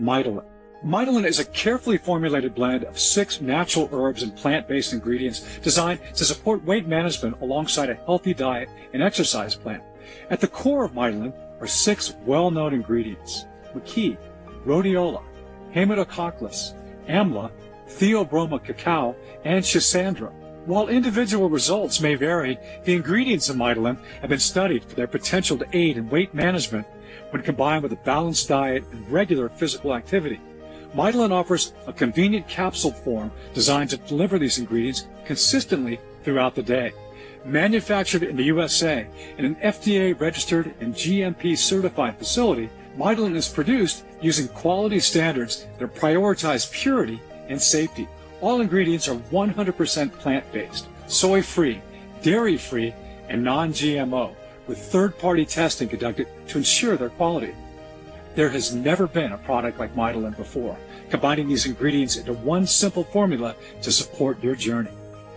Mitochondria. Mitochondria is a carefully formulated blend of 6 natural herbs and plant-based ingredients designed to support weight management alongside a healthy diet and exercise plan. At the core of Mitochondria are 6 well-known ingredients: maqui, rhodiola, haematococcus, amla, theobroma cacao, and schisandra. While individual results may vary, the ingredients of Mitochondria have been studied for their potential to aid in weight management when combined with a balanced diet and regular physical activity. Mitochondria offers a convenient capsule form designed to deliver these ingredients consistently throughout the day. Manufactured in the USA in an FDA-registered and GMP-certified facility, Mitochondria is produced using quality standards that prioritize purity and safety. All ingredients are 100% plant-based, soy-free, dairy-free, and non-GMO, with third-party testing conducted to ensure their quality. There has never been a product like Mitochondria before, combining these ingredients into one simple formula to support your journey.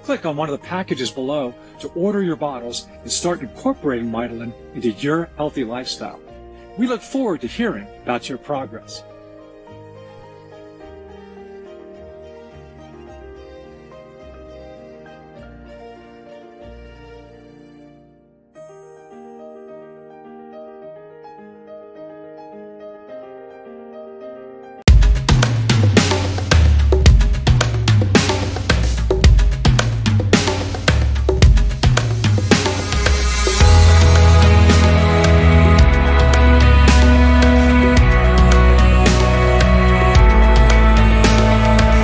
Click on one of the packages below to order your bottles and start incorporating Mitochondria into your healthy lifestyle. We look forward to hearing about your progress.